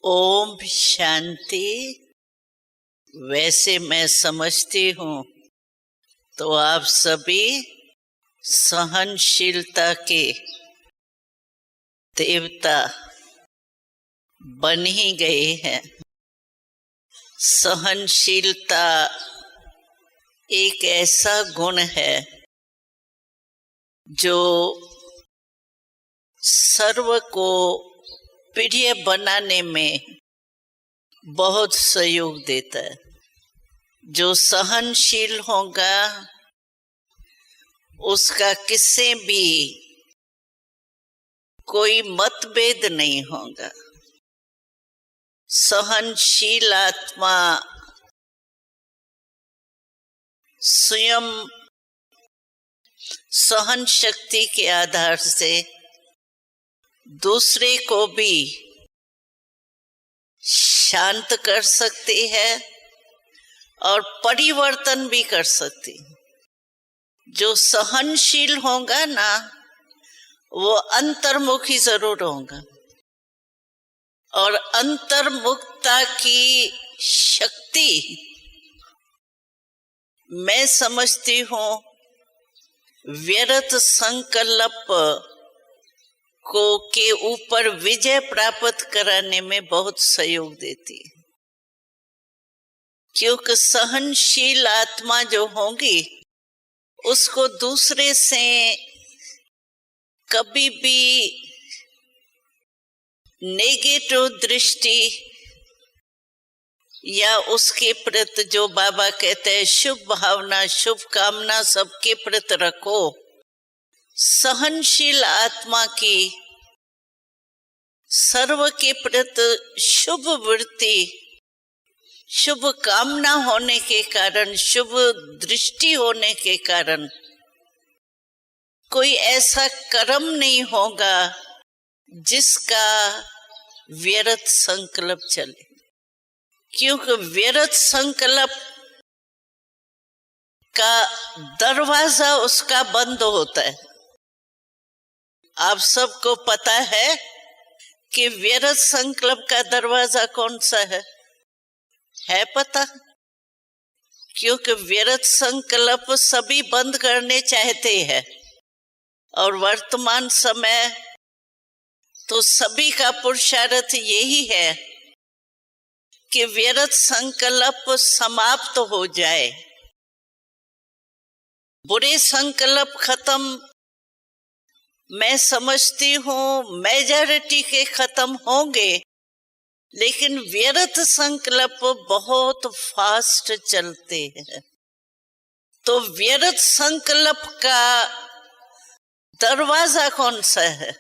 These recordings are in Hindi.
ओम शांति। वैसे मैं समझती हूँ तो आप सभी सहनशीलता के देवता बन ही गए हैं। सहनशीलता एक ऐसा गुण है जो सर्व को प्रिय बनाने में बहुत सहयोग देता है। जो सहनशील होगा उसका किससे भी कोई मतभेद नहीं होगा। सहनशील आत्मा स्वयं सहन शक्ति के आधार से दूसरे को भी शांत कर सकती है और परिवर्तन भी कर सकती है। जो सहनशील होगा ना वो अंतर्मुखी जरूर होगा और अंतर्मुखता की शक्ति मैं समझती हूँ व्यर्थ संकल्प को के ऊपर विजय प्राप्त कराने में बहुत सहयोग देती है। क्योंकि सहनशील आत्मा जो होगी उसको दूसरे से कभी भी नेगेटिव दृष्टि या उसके प्रति जो बाबा कहते हैं शुभ भावना शुभ कामना सबके प्रति रखो। सहनशील आत्मा की सर्व के प्रति शुभ वृत्ति शुभ कामना होने के कारण शुभ दृष्टि होने के कारण कोई ऐसा कर्म नहीं होगा जिसका व्यर्थ संकल्प चले। क्योंकि व्यर्थ संकल्प का दरवाजा उसका बंद होता है। आप सबको पता है कि व्यर्थ संकल्प का दरवाजा कौन सा है पता? क्योंकि व्यर्थ संकल्प सभी बंद करने चाहते हैं और वर्तमान समय तो सभी का पुरुषार्थ यही है कि व्यर्थ संकल्प समाप्त हो जाए। बुरे संकल्प खत्म मैं समझती हूँ मेजॉरिटी के खत्म होंगे, लेकिन व्यर्थ संकल्प बहुत फास्ट चलते हैं। तो व्यर्थ संकल्प का दरवाजा कौन सा है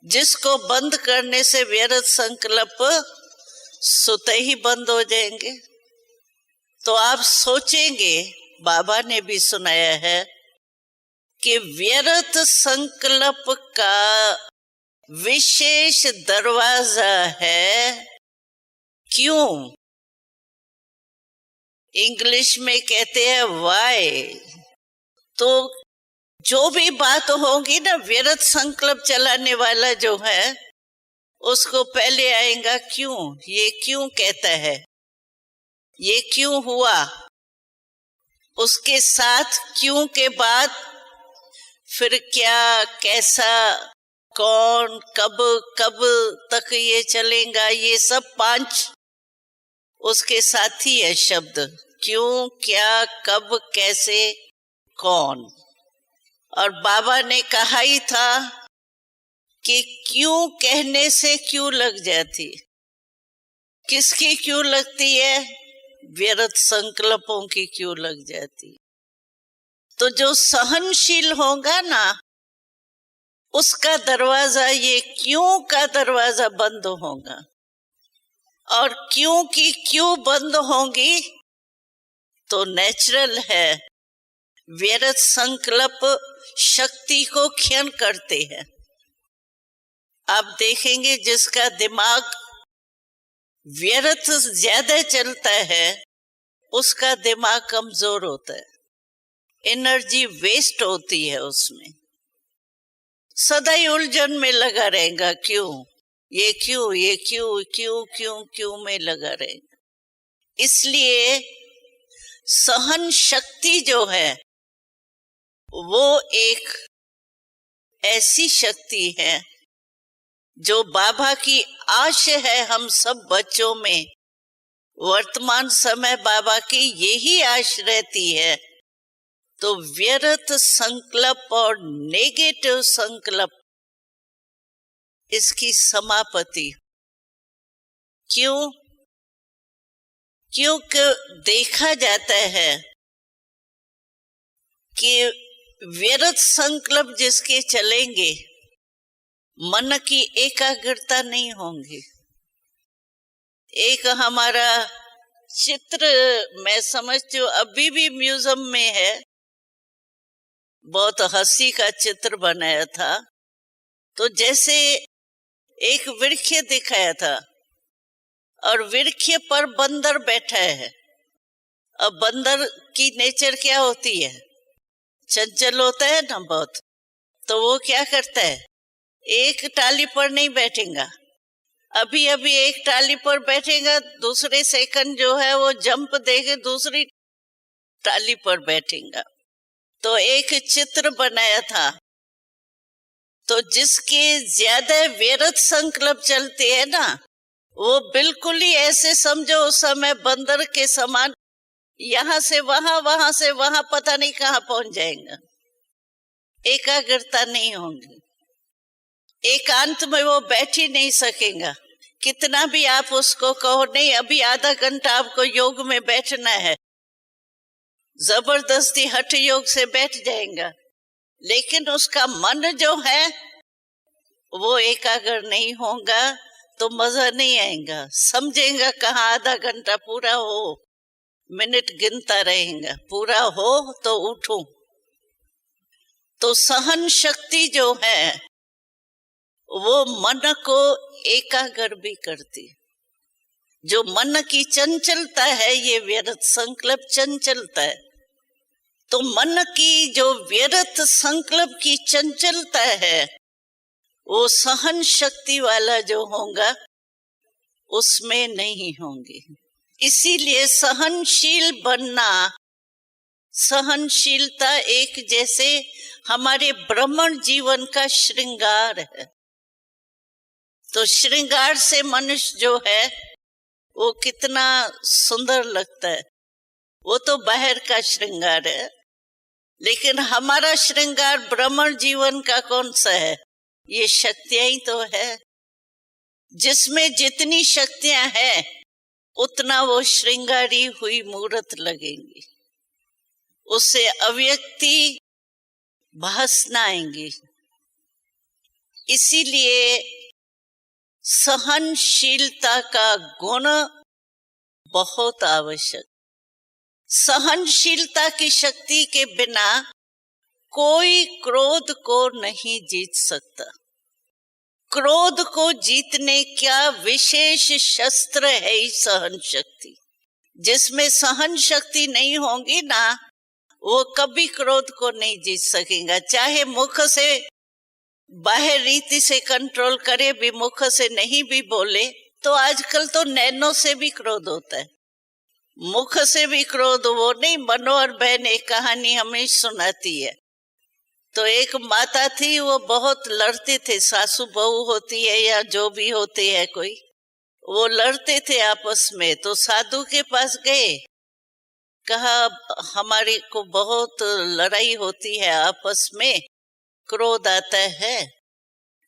जिसको बंद करने से व्यर्थ संकल्प स्वतः ही बंद हो जाएंगे? तो आप सोचेंगे बाबा ने भी सुनाया है कि व्यर्थ संकल्प का विशेष दरवाजा है। क्यों? इंग्लिश में कहते हैं वाई। तो जो भी बात होगी ना व्यर्थ संकल्प चलाने वाला जो है उसको पहले आएगा क्यों, ये क्यों कहता है, ये क्यों हुआ, उसके साथ क्यों के बाद फिर क्या कैसा कौन कब कब तक ये चलेगा, ये सब 5 उसके साथ ही है शब्द। क्यों क्या कब कैसे कौन। और बाबा ने कहा ही था कि क्यों कहने से क्यों लग जाती। किसकी क्यों लगती है? व्यर्थ संकल्पों की क्यों लग जाती। तो जो सहनशील होगा ना उसका दरवाजा ये क्यों का दरवाजा बंद होगा। और क्यों की क्यों बंद होंगी तो नेचुरल है। व्यर्थ संकल्प शक्ति को क्षीण करते हैं। आप देखेंगे जिसका दिमाग व्यर्थ ज्यादा चलता है उसका दिमाग कमजोर होता है, एनर्जी वेस्ट होती है उसमें, सदा ही उलझन में लगा रहेगा। क्यों? ये क्यों, ये क्यों क्यों क्यों क्यों में लगा रहेगा। इसलिए सहन शक्ति जो है वो एक ऐसी शक्ति है जो बाबा की आश है हम सब बच्चों में। वर्तमान समय बाबा की यही आश रहती है। तो व्यर्थ संकल्प और नेगेटिव संकल्प, इसकी समाप्ति। क्यों? क्योंकि देखा जाता है कि व्यर्थ संकल्प जिसके चलेंगे मन की एकाग्रता नहीं होंगी। एक हमारा चित्र मैं समझती हूँ अभी भी म्यूजियम में है, बहुत हंसी का चित्र बनाया था। तो जैसे एक वृक्ष दिखाया था और वृक्ष पर बंदर बैठा है। अब बंदर की नेचर क्या होती है? चंचल होता है ना बहुत। तो वो क्या करता है, एक टाली पर नहीं बैठेगा, अभी अभी एक टाली पर बैठेगा, दूसरे सेकंड जो है वो जंप देके दूसरी टाली पर बैठेगा। तो एक चित्र बनाया था, तो जिसके ज्यादा व्यर्थ संकल्प चलते हैं ना, वो बिल्कुल ही ऐसे समझो उस समय बंदर के समान यहां से वहां, वहां से वहां, पता नहीं कहां पहुंच जाएगा। एकाग्रता नहीं होगी, एकांत में वो बैठ ही नहीं सकेगा। कितना भी आप उसको कहो नहीं अभी आधा घंटा आपको योग में बैठना है, जबरदस्ती हठ योग से बैठ जाएगा, लेकिन उसका मन जो है वो एकाग्र नहीं होगा तो मजा नहीं आएगा। समझेगा कहाँ आधा घंटा पूरा हो, मिनट गिनता रहेगा, पूरा हो तो उठूं। तो सहन शक्ति जो है वो मन को एकाग्र भी करती। जो मन की चंचलता है, ये व्यर्थ संकल्प चंचलता है। तो मन की जो व्यर्थ संकल्प की चंचलता है वो सहन शक्ति वाला जो होगा उसमें नहीं होंगे। इसीलिए सहनशील बनना, सहनशीलता एक जैसे हमारे ब्राह्मण जीवन का श्रृंगार है। तो श्रृंगार से मनुष्य जो है वो कितना सुंदर लगता है, वो तो बाहर का श्रृंगार है। लेकिन हमारा श्रृंगार ब्राह्मण जीवन का कौन सा है? ये शक्तियां ही तो है। जिसमें जितनी शक्तियां हैं उतना वो श्रृंगारी हुई मूर्त लगेंगी, उससे अव्यक्ति भासना आएंगी। इसीलिए सहनशीलता का गुण बहुत आवश्यक। सहनशीलता की शक्ति के बिना कोई क्रोध को नहीं जीत सकता। क्रोध को जीतने का विशेष शस्त्र है ही सहन शक्ति। जिसमें सहन शक्ति नहीं होगी ना, वो कभी क्रोध को नहीं जीत सकेगा। चाहे मुख से बाहर रीति से कंट्रोल करे भी, मुख से नहीं भी बोले, तो आजकल तो नैनो से भी क्रोध होता है, मुख से भी क्रोध। वो नहीं, मनोहर बहन एक कहानी हमें सुनाती है। तो एक माता थी, वो बहुत लड़ते थे, सासू बहू होती है या जो भी होते हैं कोई, वो लड़ते थे आपस में। तो साधु के पास गए, कहा हमारे को बहुत लड़ाई होती है आपस में, क्रोध आता है,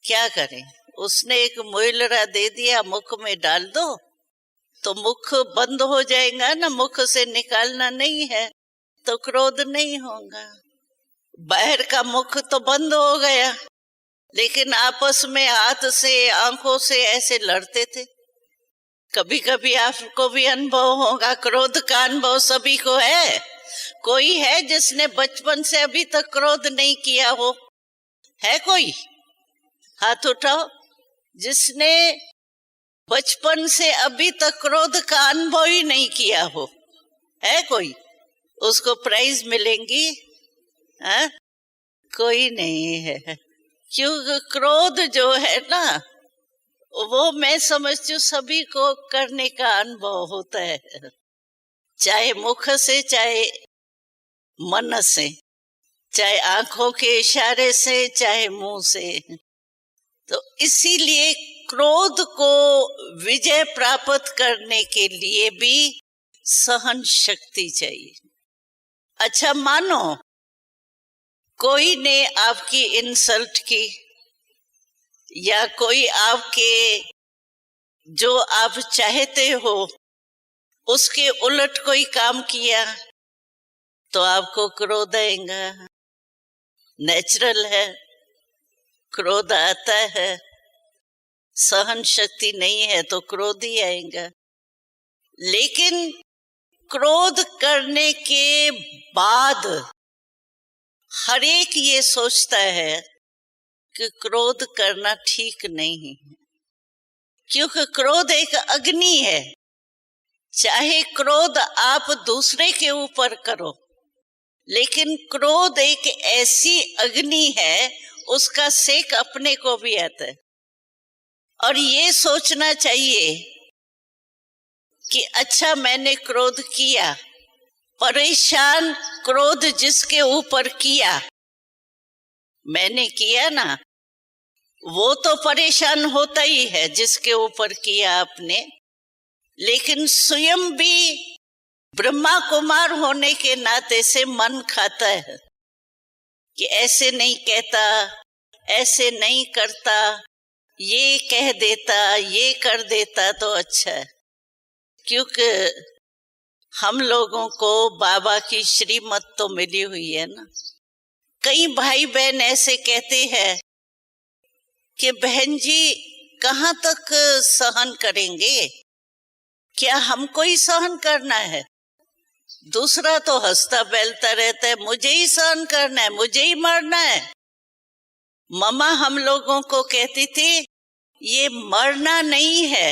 क्या करें? उसने एक मोइलरा दे दिया, मुख में डाल दो तो मुख बंद हो जाएगा ना, मुख से निकालना नहीं है तो क्रोध नहीं होगा। बाहर का मुख तो बंद हो गया, लेकिन आपस में हाथ से आंखों से ऐसे लड़ते थे। कभी कभी आपको भी अनुभव होगा, क्रोध का अनुभव सभी को है। कोई है जिसने बचपन से अभी तक क्रोध नहीं किया हो? है कोई? हाथ उठाओ। जिसने बचपन से अभी तक क्रोध का अनुभव ही नहीं किया हो, है कोई? उसको प्राइज मिलेंगी? है? कोई नहीं है। क्योंकि क्रोध जो है ना, वो मैं समझती हूँ सभी को करने का अनुभव होता है, चाहे मुख से, चाहे मन से, चाहे आंखों के इशारे से, चाहे मुंह से। तो इसीलिए क्रोध को विजय प्राप्त करने के लिए भी सहन शक्ति चाहिए। अच्छा, मानो कोई ने आपकी इंसल्ट की, या कोई आपके जो आप चाहते हो उसके उलट कोई काम किया, तो आपको क्रोध आएगा, नेचुरल है, क्रोध आता है। सहन शक्ति नहीं है तो क्रोध ही आएगा। लेकिन क्रोध करने के बाद हर एक ये सोचता है कि क्रोध करना ठीक नहीं है, क्योंकि क्रोध एक अग्नि है। चाहे क्रोध आप दूसरे के ऊपर करो, लेकिन क्रोध एक ऐसी अग्नि है, उसका सेक अपने को भी आता है। और ये सोचना चाहिए कि अच्छा मैंने क्रोध किया, परेशान क्रोध जिसके ऊपर किया, मैंने किया ना, वो तो परेशान होता ही है जिसके ऊपर किया आपने। लेकिन स्वयं भी ब्रह्मा कुमार होने के नाते से मन खाता है कि ऐसे नहीं कहता, ऐसे नहीं करता, ये कह देता, ये कर देता तो अच्छा है। क्योंकि हम लोगों को बाबा की श्रीमत तो मिली हुई है ना। कई भाई बहन ऐसे कहते हैं कि बहन जी कहाँ तक सहन करेंगे, क्या हमको ही सहन करना है? दूसरा तो हंसता बेलता रहता है, मुझे ही सहन करना है, मुझे ही मरना है। मम्मा हम लोगों को कहती थी ये मरना नहीं है,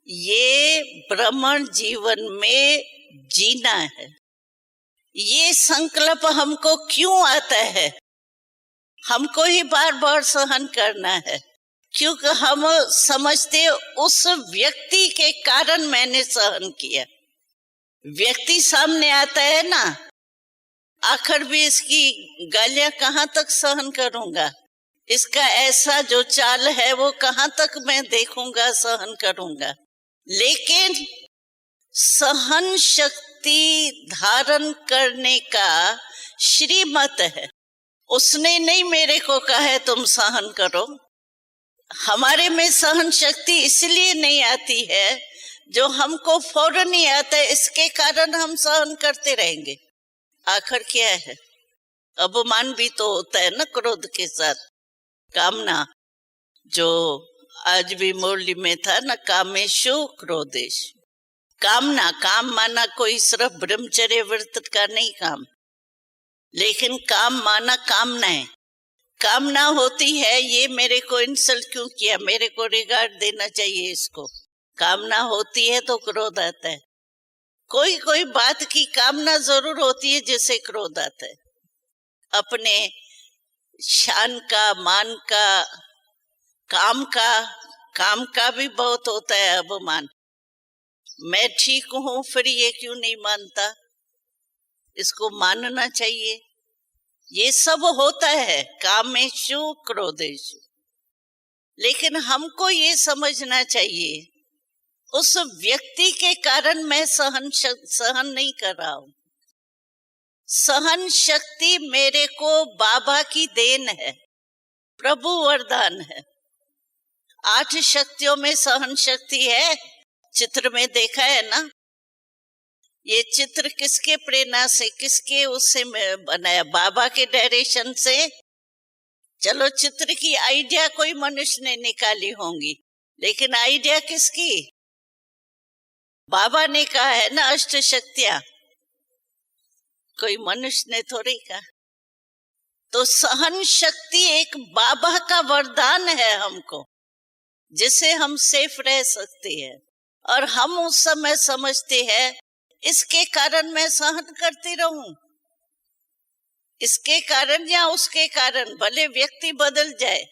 ये ब्राह्मण जीवन में जीना है। ये संकल्प हमको क्यों आता है? हमको ही बार बार सहन करना है, क्योंकि हम समझते उस व्यक्ति के कारण मैंने सहन किया। व्यक्ति सामने आता है ना, आखिर भी इसकी गालियां कहाँ तक सहन करूंगा, इसका ऐसा जो चाल है वो कहाँ तक मैं देखूंगा, सहन करूंगा। लेकिन सहन शक्ति धारण करने का श्रीमत है। उसने नहीं मेरे को कहा है तुम सहन करो। हमारे में सहन शक्ति इसलिए नहीं आती है, जो हमको फौरन ही आता है, इसके कारण हम सहन करते रहेंगे। आखिर क्या है? अपमान भी तो होता है ना क्रोध के साथ। कामना, जो आज भी मुरली में था ना, कामेशु क्रोधेश। कामना, काम माना कोई सिर्फ ब्रह्मचर्य व्रत का नहीं काम, लेकिन काम माना कामनाएं। कामना होती है ये मेरे को इंसल्ट क्यों किया, मेरे को रिगार्ड देना चाहिए इसको। कामना होती है तो क्रोध आता है। कोई कोई बात की कामना जरूर होती है जिससे क्रोध आता है। अपने शान का, मान का, काम का भी बहुत होता है अपमान। मैं ठीक हूं फिर ये क्यों नहीं मानता, इसको मानना चाहिए। ये सब होता है कामेशु क्रोधेशु। लेकिन हमको ये समझना चाहिए उस व्यक्ति के कारण मैं सहन नहीं कर रहा हूं। सहन शक्ति मेरे को बाबा की देन है, प्रभु वरदान है। 8 शक्तियों में सहन शक्ति है। चित्र में देखा है ना, ये चित्र किसके प्रेरणा से, किसके उससे बनाया? बाबा के डायरेक्शन से। चलो चित्र की आइडिया कोई मनुष्य ने निकाली होंगी, लेकिन आइडिया किसकी? बाबा ने कहा है ना, अष्ट शक्तियां, कोई मनुष्य ने थोड़ी कहा। तो सहन शक्ति एक बाबा का वरदान है हमको, जिससे हम सेफ रह सकते हैं। और हम उस समय समझते हैं इसके कारण मैं सहन करती रहूं, इसके कारण या उसके कारण, भले व्यक्ति बदल जाए,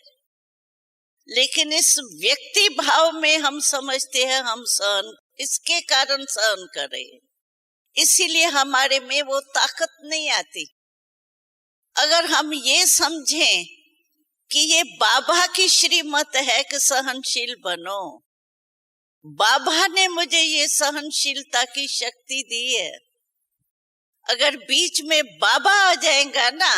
लेकिन इस व्यक्ति भाव में हम समझते हैं हम सहन इसके कारण सहन कर रहे हैं, इसीलिए हमारे में वो ताकत नहीं आती। अगर हम ये समझें कि ये बाबा की श्रीमत है कि सहनशील बनो, बाबा ने मुझे ये सहनशीलता की शक्ति दी है, अगर बीच में बाबा आ जाएगा ना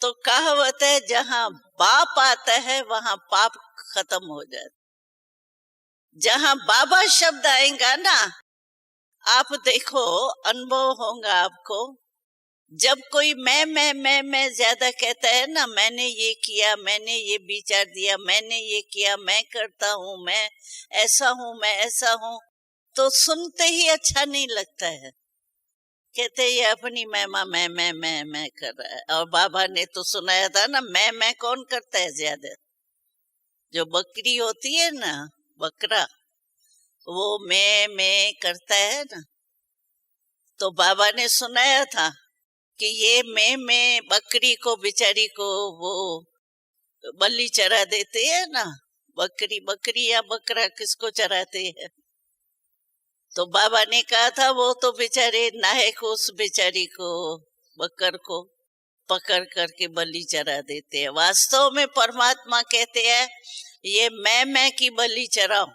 तो कहावत है जहां बाप आता है वहां पाप खत्म हो जाता। जहां बाबा शब्द आएगा ना, आप देखो अनुभव होगा आपको, जब कोई मैं ज्यादा कहता है ना, मैंने ये किया, मैंने ये विचार दिया, मैंने ये किया, मैं करता हूं, मैं ऐसा हूं, मैं ऐसा हूं, तो सुनते ही अच्छा नहीं लगता है। कहते ये अपनी मैं कर रहा है। और बाबा ने तो सुनाया था ना, मैं कौन करता है ज्यादा? जो बकरी होती है ना, बकरा, वो मैं करता है ना। तो बाबा ने सुनाया था कि ये मैं बकरी को, बेचारी को वो बलि चरा देते हैं ना, बकरी या बकरा किसको चराते हैं, तो बाबा ने कहा था वो तो बेचारे नायक उस बेचारी को, बकर को पकड़ करके बलि चरा देते हैं। वास्तव में परमात्मा कहते हैं ये मैं की बलि चराओ।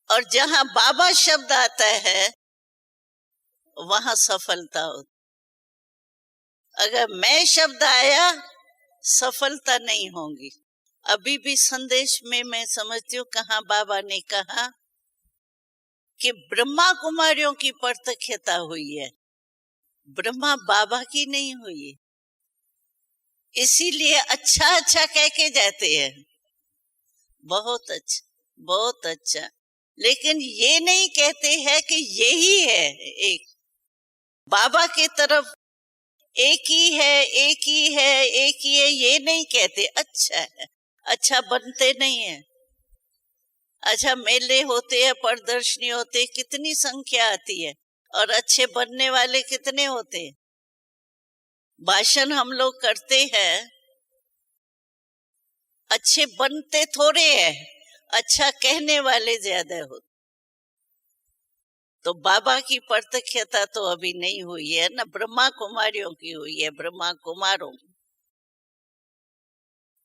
और जहां बाबा शब्द आता है वहां सफलता होती। अगर मैं शब्द आया सफलता नहीं होगी। अभी भी संदेश में मैं समझती हूँ कहाँ बाबा ने कहा कि ब्रह्मा कुमारियों की प्रत्यक्षता हुई है, ब्रह्मा बाबा की नहीं हुई। इसीलिए अच्छा अच्छा कह के जाते हैं, बहुत अच्छा बहुत अच्छा, लेकिन ये नहीं कहते हैं कि यही है एक बाबा की तरफ, एक ही है एक ही है एक ही है, ये नहीं कहते। अच्छा है, अच्छा बनते नहीं है। अच्छा मेले होते हैं, प्रदर्शनी होते, कितनी संख्या आती है, और अच्छे बनने वाले कितने होते हैं। भाषण हम लोग करते हैं, अच्छे बनते थोड़े हैं, अच्छा कहने वाले ज्यादा होते। तो बाबा की प्रत्यक्षता तो अभी नहीं हुई है ना, ब्रह्मा कुमारियों की हुई है, ब्रह्मा कुमारों।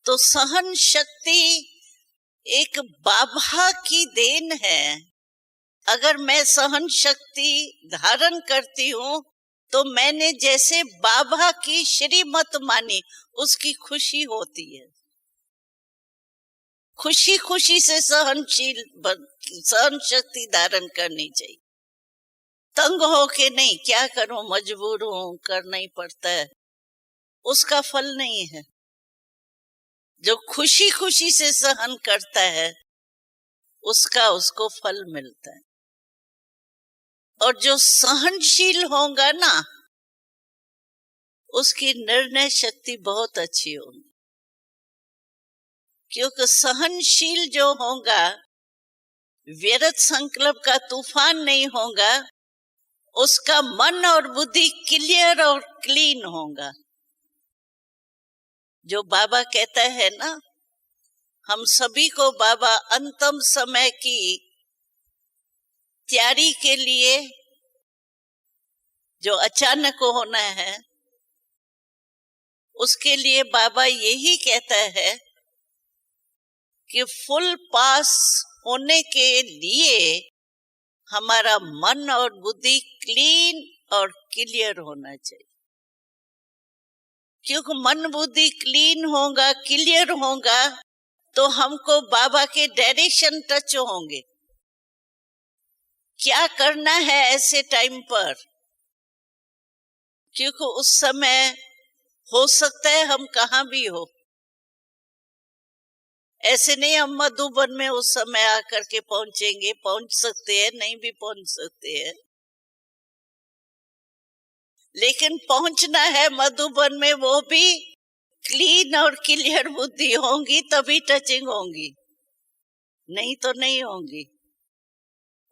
तो सहन शक्ति एक बाबा की देन है। अगर मैं सहन शक्ति धारण करती हूँ तो मैंने जैसे बाबा की श्रीमत मानी, उसकी खुशी होती है। खुशी खुशी से सहन शक्ति धारण करनी चाहिए, तंग हो के नहीं, क्या करूं मजबूर हूं करना ही पड़ता है, उसका फल नहीं है। जो खुशी खुशी से सहन करता है उसको फल मिलता है। और जो सहनशील होगा ना उसकी निर्णय शक्ति बहुत अच्छी होगी, क्योंकि सहनशील जो होगा, व्यर्थ संकल्प का तूफान नहीं होगा, उसका मन और बुद्धि क्लियर और क्लीन होगा। जो बाबा कहता है ना, हम सभी को बाबा अंतिम समय की तैयारी के लिए जो अचानक होना है, उसके लिए बाबा यही कहता है कि फुल पास होने के लिए हमारा मन और बुद्धि क्लीन और क्लियर होना चाहिए। क्योंकि मन बुद्धि क्लीन होगा, क्लियर होगा, तो हमको बाबा के डायरेक्शन टच होंगे, क्या करना है ऐसे टाइम पर। क्योंकि उस समय हो सकता है हम कहाँ भी हो, ऐसे नहीं हम मधुबन में उस समय आकर के पहुंचेंगे, पहुंच सकते हैं, नहीं भी पहुंच सकते हैं, लेकिन पहुंचना है मधुबन में, वो भी क्लीन और क्लियर बुद्धि होंगी तभी टचिंग होंगी, नहीं तो नहीं होंगी।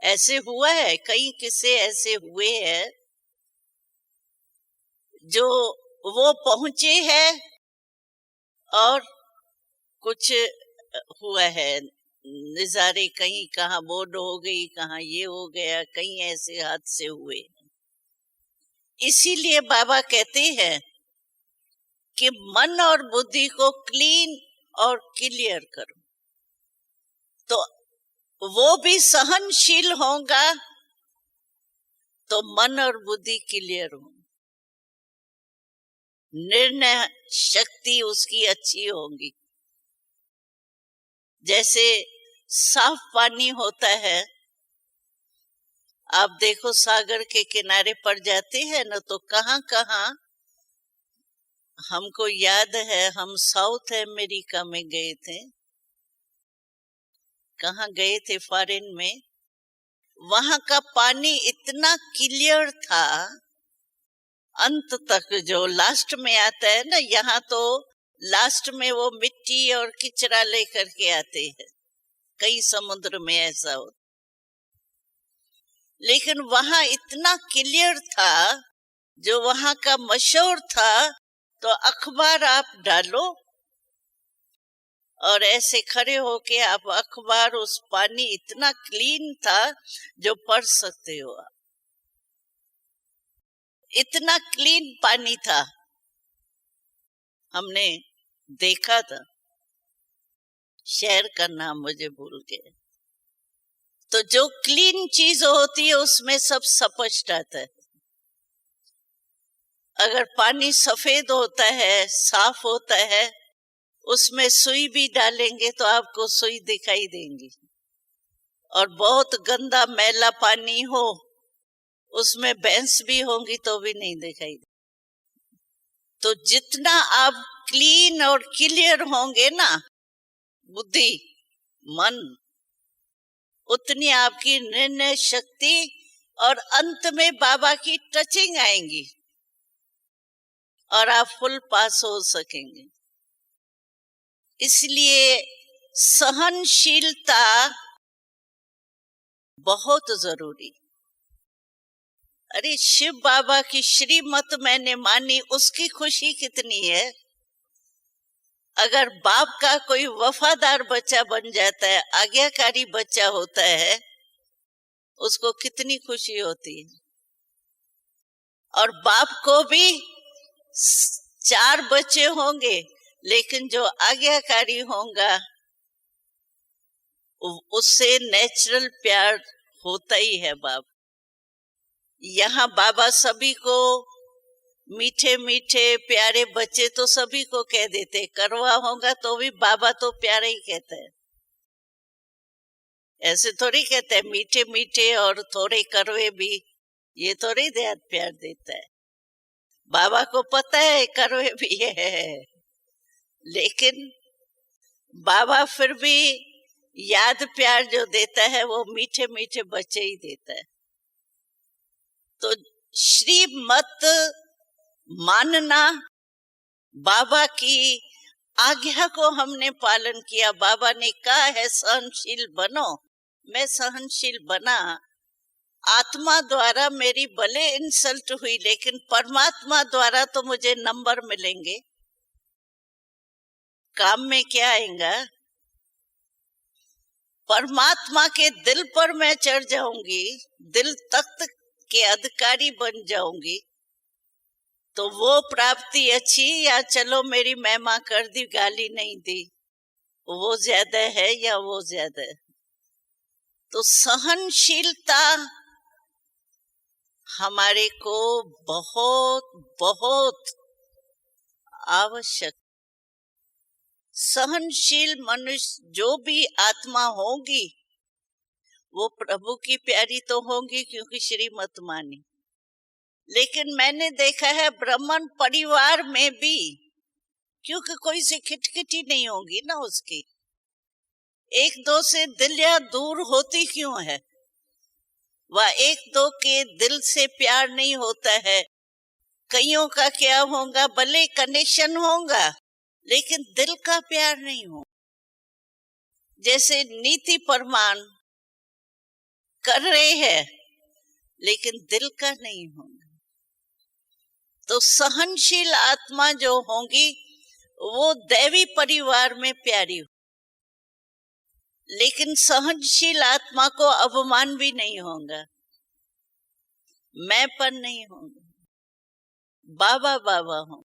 ऐसे हुआ है, कई किस्से ऐसे हुए हैं जो वो पहुंचे हैं और कुछ हुआ है, नजारे कहीं कहाँ बोर्ड हो गई, कहाँ ये हो गया, कहीं ऐसे हादसे हुए। इसीलिए बाबा कहते हैं कि मन और बुद्धि को क्लीन और क्लियर करो, तो वो भी सहनशील होगा, तो मन और बुद्धि क्लियर हो, निर्णय शक्ति उसकी अच्छी होगी। जैसे साफ पानी होता है, आप देखो सागर के किनारे पर जाते हैं ना, तो कहाँ कहाँ, हमको याद है हम साउथ अमेरिका में गए थे, कहाँ गए थे, फॉरेन में, वहां का पानी इतना क्लियर था, अंत तक जो लास्ट में आता है ना, यहाँ तो लास्ट में वो मिट्टी और किचरा लेकर के आते हैं, कई समुद्र में ऐसा होता, लेकिन वहां इतना क्लियर था, जो वहां का मशहूर था। तो अखबार आप डालो और ऐसे खड़े होके आप अखबार, उस पानी इतना क्लीन था जो पढ़ सकते हो आप, इतना क्लीन पानी था, हमने देखा था, शहर का नाम मुझे भूल गया। तो जो क्लीन चीज होती है उसमें सब स्पष्ट आता है। अगर पानी सफेद होता है, साफ होता है, उसमें सुई भी डालेंगे तो आपको सुई दिखाई देंगी, और बहुत गंदा मैला पानी हो, उसमें भैंस भी होंगी तो भी नहीं दिखाई दे। तो जितना आप क्लीन और क्लियर होंगे ना, बुद्धि मन, उतनी आपकी निर्णय शक्ति और अंत में बाबा की टचिंग आएंगी और आप फुल पास हो सकेंगे। इसलिए सहनशीलता बहुत जरूरी। अरे शिव बाबा की श्रीमत मैंने मानी, उसकी खुशी कितनी है। अगर बाप का कोई वफादार बच्चा बन जाता है, आज्ञाकारी बच्चा होता है, उसको कितनी खुशी होती है। और बाप को भी 4 बच्चे होंगे, लेकिन जो आज्ञाकारी होगा उससे नेचुरल प्यार होता ही है बाप। यहाँ बाबा सभी को मीठे मीठे प्यारे बच्चे तो सभी को कह देते, करवा होगा तो भी बाबा तो प्यारे ही कहता है, ऐसे थोड़ी कहते हैं मीठे मीठे और थोड़े करवे भी, ये थोड़ी प्यार देता है। बाबा को पता है करवे भी है, लेकिन बाबा फिर भी याद प्यार जो देता है वो मीठे मीठे बच्चे ही देता है। तो श्रीमत मानना, बाबा की आज्ञा को हमने पालन किया। बाबा ने कहा है सहनशील बनो, मैं सहनशील बना। आत्मा द्वारा मेरी भले इंसल्ट हुई, लेकिन परमात्मा द्वारा तो मुझे नंबर मिलेंगे। काम में क्या आएगा? परमात्मा के दिल पर मैं चढ़ जाऊंगी, दिल तख्त के अधिकारी बन जाऊंगी, तो वो प्राप्ति अच्छी, या चलो मेरी महिमा कर दी, गाली नहीं दी, वो ज्यादा है या वो ज्यादा है? तो सहनशीलता हमारे को बहुत बहुत आवश्यक। सहनशील मनुष्य जो भी आत्मा होगी वो प्रभु की प्यारी तो होगी, क्योंकि श्रीमत मानी। लेकिन मैंने देखा है ब्राह्मण परिवार में भी, क्योंकि कोई से खिटखिटी नहीं होगी ना उसकी, एक दो से दिलिया दूर होती क्यों है? वह एक दो के दिल से प्यार नहीं होता है। कईयों का क्या होगा, भले कनेक्शन होगा लेकिन दिल का प्यार नहीं हो। जैसे नीति प्रमाण कर रहे हैं लेकिन दिल का नहीं होगा। तो सहनशील आत्मा जो होंगी वो दैवी परिवार में प्यारी हो, लेकिन सहनशील आत्मा को अवमान भी नहीं होगा, मैंपन नहीं होगा, बाबा बाबा हो।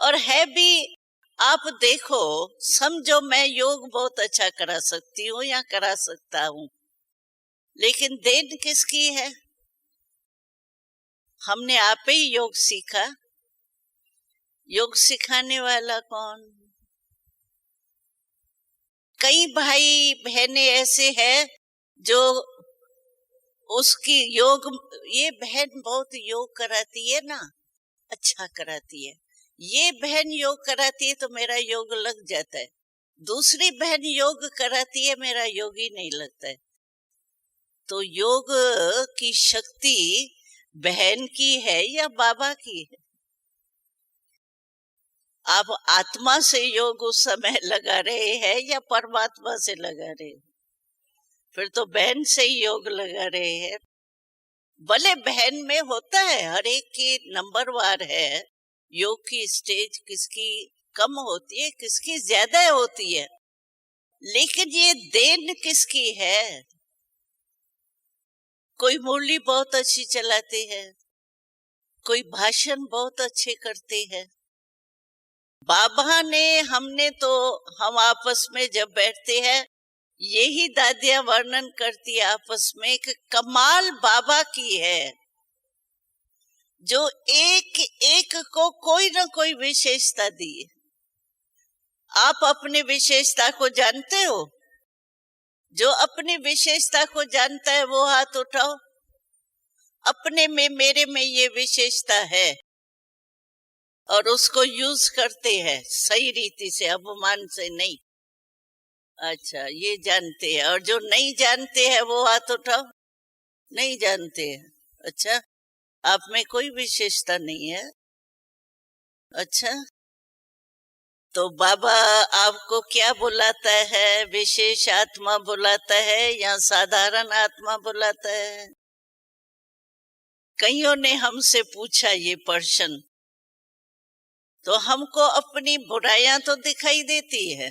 और है भी, आप देखो, समझो मैं योग बहुत अच्छा करा सकती हूँ या करा सकता हूँ, लेकिन देन किसकी है? हमने आप ही योग सीखा, योग सिखाने वाला कौन? कई भाई बहनें ऐसे हैं जो उसकी योग, ये बहन बहुत योग कराती है ना, अच्छा कराती है, ये बहन योग कराती है तो मेरा योग लग जाता है, दूसरी बहन योग कराती है मेरा योग ही नहीं लगता है। तो योग की शक्ति बहन की है या बाबा की है? आप आत्मा से योग उस समय लगा रहे हैं या परमात्मा से लगा रहे हैं? फिर तो बहन से ही योग लगा रहे हैं। भले बहन में होता है, हर एक की नंबरवार है, योग की स्टेज किसकी कम होती है, किसकी ज्यादा होती है, लेकिन ये देन किसकी है? कोई मुरली बहुत अच्छी चलाते हैं, कोई भाषण बहुत अच्छे करते हैं। बाबा ने, हमने तो, हम आपस में जब बैठते हैं यही दादियां वर्णन करती है आपस में कि कमाल बाबा की है, जो एक एक को कोई ना कोई विशेषता दी है। आप अपनी विशेषता को जानते हो? जो अपनी विशेषता को जानता है वो हाथ उठाओ। अपने में, मेरे में ये विशेषता है और उसको यूज करते हैं सही रीति से, अपमान से नहीं। अच्छा, ये जानते हैं। और जो नहीं जानते हैं वो हाथ उठाओ। नहीं जानते हैं। अच्छा, आप में कोई विशेषता नहीं है। अच्छा, तो बाबा आपको क्या बुलाता है? विशेष आत्मा बुलाता है या साधारण आत्मा बुलाता है? कईयों ने हमसे पूछा ये प्रश्न, तो हमको अपनी बुराइयां तो दिखाई देती है,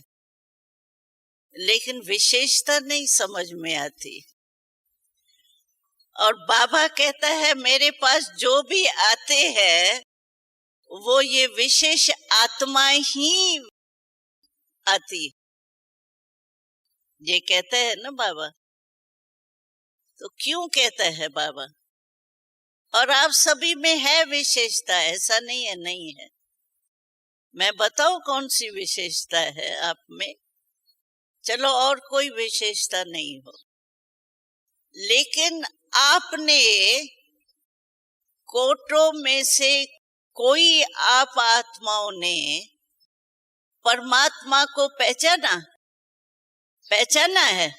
लेकिन विशेषता नहीं समझ में आती। और बाबा कहता है मेरे पास जो भी आते हैं वो ये विशेष आत्मा ही आती, ये कहता है ना बाबा। तो क्यों कहता है बाबा? और आप सभी में है विशेषता, ऐसा नहीं है नहीं है। मैं बताऊं कौन सी विशेषता है आप में? चलो और कोई विशेषता नहीं हो, लेकिन आपने कोटों में से कोई आप आत्माओं ने परमात्मा को पहचाना? पहचाना है?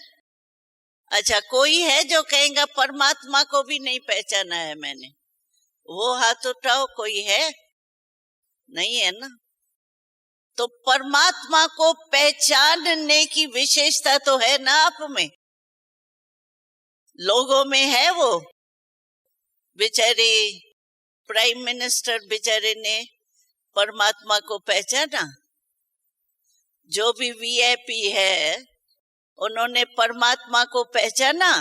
अच्छा, कोई है जो कहेगा परमात्मा को भी नहीं पहचाना है मैंने? वो हाथ उठाओ। कोई है? नहीं है ना। तो परमात्मा को पहचानने की विशेषता तो है ना आप में, लोगों में है। वो बेचारे प्राइम मिनिस्टर बेचारे ने परमात्मा को पहचाना, जो भी वीआईपी है उन्होंने परमात्मा को पहचाना?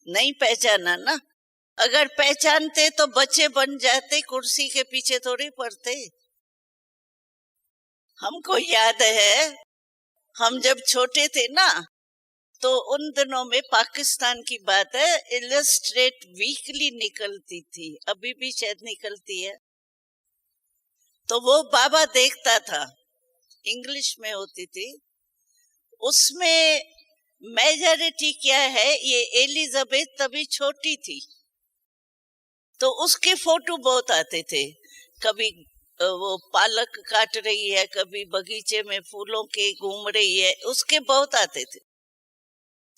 नहीं पहचाना ना। अगर पहचानते तो बच्चे बन जाते, कुर्सी के पीछे थोड़ी पड़ते। हमको याद है हम जब छोटे थे ना, तो उन दिनों में पाकिस्तान की बात है, इलस्ट्रेट वीकली निकलती थी, अभी भी शायद निकलती है। तो वो बाबा देखता था, इंग्लिश में होती थी। उसमें मेजॉरिटी क्या है, ये एलिजाबेथ तभी छोटी थी, तो उसके फोटो बहुत आते थे। कभी वो पालक काट रही है, कभी बगीचे में फूलों के घूम रही है, उसके बहुत आते थे।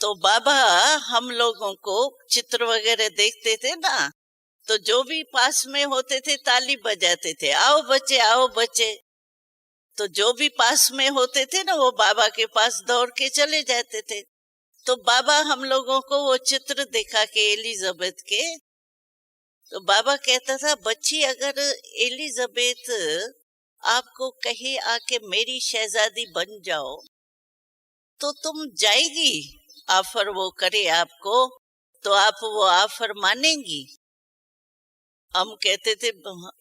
तो बाबा हम लोगों को चित्र वगैरह देखते थे ना, तो जो भी पास में होते थे ताली बजाते थे, आओ बच्चे आओ बच्चे। तो जो भी पास में होते थे ना, वो बाबा के पास दौड़ के चले जाते थे। तो बाबा हम लोगों को वो चित्र दिखा के एलिजाबेथ के, तो बाबा कहता था बच्ची अगर एलिजाबेथ आपको कहे आके मेरी शहजादी बन जाओ, तो तुम जाएगी? ऑफर वो करे आपको तो आप वो ऑफर मानेंगी? हम कहते थे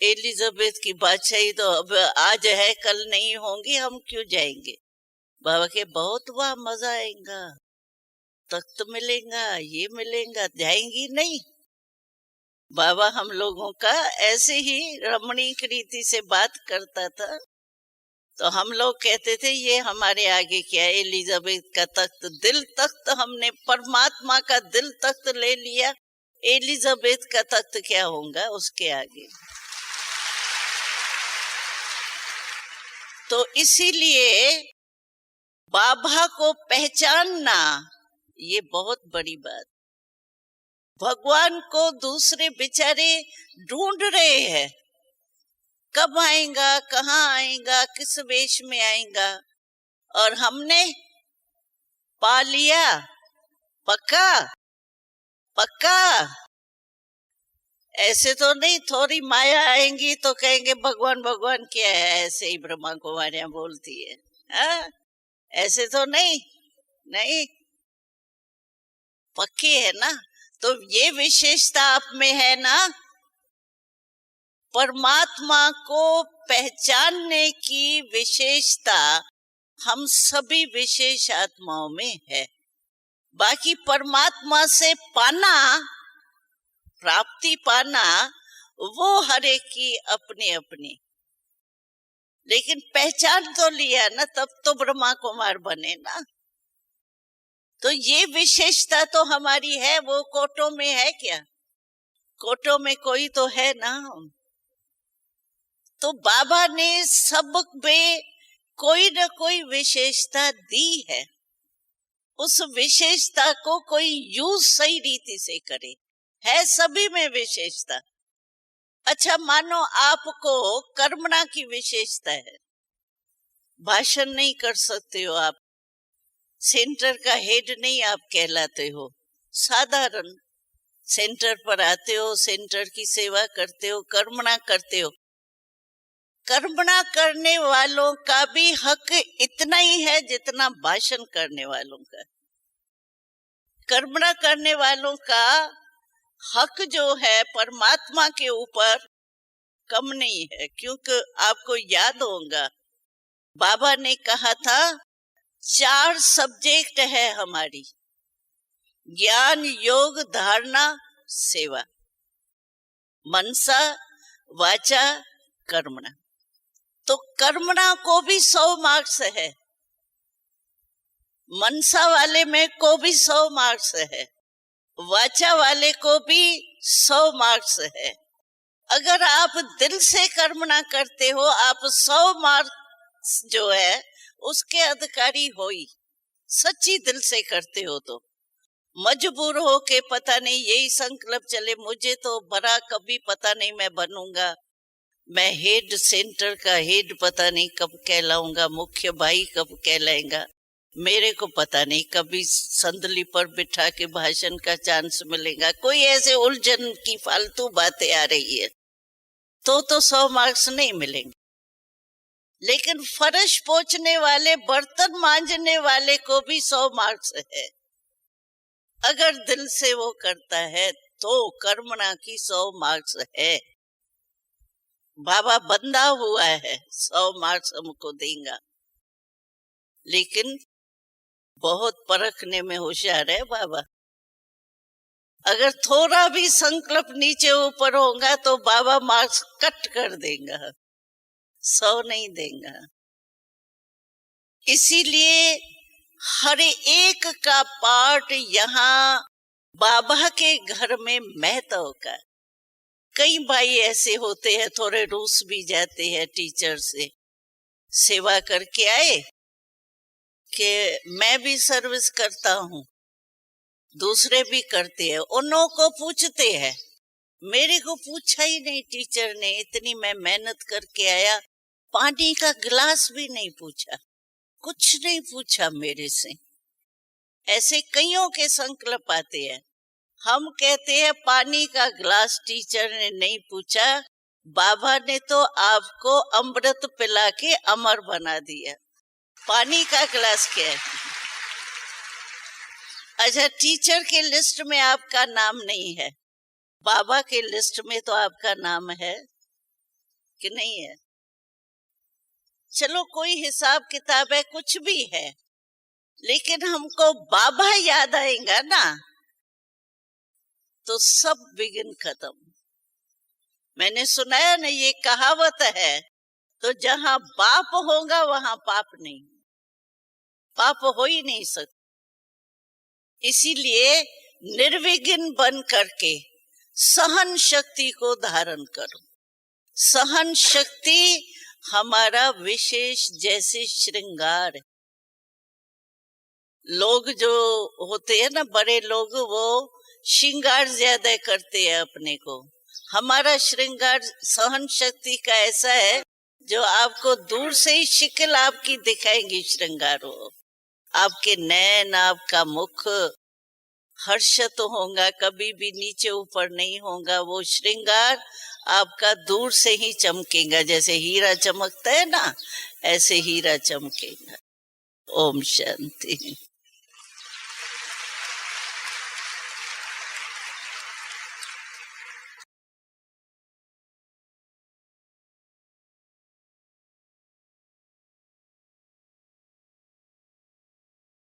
एलिजाबेथ की बादशाही तो अब आज है कल नहीं होंगी, हम क्यों जाएंगे? बाबा के बहुत वहां मजा आएगा, तख्त मिलेगा, ये मिलेगा, जाएंगी नहीं? बाबा हम लोगों का ऐसे ही रमणीक रीति से बात करता था, तो हम लोग कहते थे ये हमारे आगे क्या है, एलिजाबेथ का तख्त, दिल तख्त, हमने परमात्मा का दिल तख्त ले लिया, एलिजाबेथ का तख्त क्या होगा उसके आगे। तो इसीलिए बाबा को पहचानना ये बहुत बड़ी बात। भगवान को दूसरे बेचारे ढूंढ रहे हैं, कब आएगा, कहाँ आएगा, किस वेश में आएगा, और हमने पा लिया पक्का पक्का। ऐसे तो नहीं थोड़ी माया आएंगी तो कहेंगे भगवान भगवान क्या है, ऐसे ही ब्रह्मा कुमारियां बोलती है, हाँ? ऐसे तो नहीं, नहीं, पक्के है ना? तो ये विशेषता आप में है ना, परमात्मा को पहचानने की विशेषता हम सभी विशेष आत्माओं में है। बाकी परमात्मा से पाना, प्राप्ति पाना, वो हर एक की अपनी अपनी, लेकिन पहचान तो लिया ना, तब तो ब्रह्मा कुमार बने ना। तो ये विशेषता तो हमारी है, वो कोटों में है क्या? कोटों में कोई तो है ना। तो बाबा ने सब में कोई न कोई विशेषता दी है, उस विशेषता को कोई यूज सही रीति से करे, है सभी में विशेषता। अच्छा मानो आपको कर्मणा की विशेषता है, भाषण नहीं कर सकते हो आप, सेंटर का हेड नहीं आप कहलाते हो, साधारण सेंटर पर आते हो, सेंटर की सेवा करते हो, कर्मणा करते हो। कर्मणा करने वालों का भी हक इतना ही है जितना भाषण करने वालों का। कर्मणा करने वालों का हक जो है परमात्मा के ऊपर कम नहीं है, क्योंकि आपको याद होगा बाबा ने कहा था 4 सब्जेक्ट है हमारी, ज्ञान, योग, धारणा, सेवा, मनसा, वाचा, कर्मणा। तो कर्मणा को भी 100 मार्क्स है, मनसा वाले में को भी 100 मार्क्स है, वाचा वाले को भी 100 मार्क्स है। अगर आप दिल से कर्मणा करते हो, आप 100 मार्क्स जो है उसके अधिकारी हो ही, सच्ची दिल से करते हो तो। मजबूर हो के पता नहीं यही संकल्प चले, मुझे तो बड़ा कभी पता नहीं मैं बनूंगा, मैं हेड सेंटर का हेड पता नहीं कब कहलाऊंगा, मुख्य भाई कब कहलाएगा, मेरे को पता नहीं कभी संदली पर बिठा के भाषण का चांस मिलेगा, कोई ऐसे उलझन की फालतू बातें आ रही है, तो 100 मार्क्स नहीं मिलेंगे। लेकिन फर्श पोंछने वाले, बर्तन मांजने वाले को भी 100 मार्क्स है, अगर दिल से वो करता है तो कर्मणा की 100 मार्क्स है। बाबा बंधा हुआ है, 100 मार्क्स हमको देगा, लेकिन बहुत परखने में होशियार है बाबा। अगर थोड़ा भी संकल्प नीचे ऊपर होगा तो बाबा मार्क्स कट कर देगा, 100 नहीं देगा। इसीलिए हर एक का पार्ट यहाँ बाबा के घर में महत्व का। कई भाई ऐसे होते हैं थोड़े रूस भी जाते हैं टीचर से, सेवा करके आए कि मैं भी सर्विस करता हूँ, दूसरे भी करते हैं, उन्हों को पूछते हैं, मेरे को पूछा ही नहीं टीचर ने, इतनी मैं मेहनत करके आया, पानी का गिलास भी नहीं पूछा, कुछ नहीं पूछा मेरे से। ऐसे कईयों के संकल्प आते हैं, हम कहते हैं पानी का गिलास टीचर ने नहीं पूछा, बाबा ने तो आपको अमृत पिला के अमर बना दिया। पानी का गिलास क्या है? अच्छा, टीचर के लिस्ट में आपका नाम नहीं है, बाबा के लिस्ट में तो आपका नाम है कि नहीं है? चलो कोई हिसाब किताब है, कुछ भी है, लेकिन हमको बाबा याद आएगा ना तो सब विघ्न खत्म। मैंने सुनाया ना, ये कहावत है, तो जहां बाप होगा वहां पाप नहीं, पाप हो ही नहीं सकता। इसीलिए निर्विघ्न बन करके सहन शक्ति को धारण करो। सहन शक्ति हमारा विशेष जैसे श्रृंगार है। लोग जो होते हैं ना, बड़े लोग, वो श्रृंगार ज्यादा करते हैं अपने को। हमारा श्रृंगार सहन शक्ति का ऐसा है जो आपको दूर से ही शिकल आपकी दिखाएंगी श्रृंगार हो। आपके नैन, आपका मुख हर्षित होगा, कभी भी नीचे ऊपर नहीं होगा। वो श्रृंगार आपका दूर से ही चमकेगा, जैसे हीरा चमकता है ना, ऐसे हीरा चमकेगा। ओम शांति।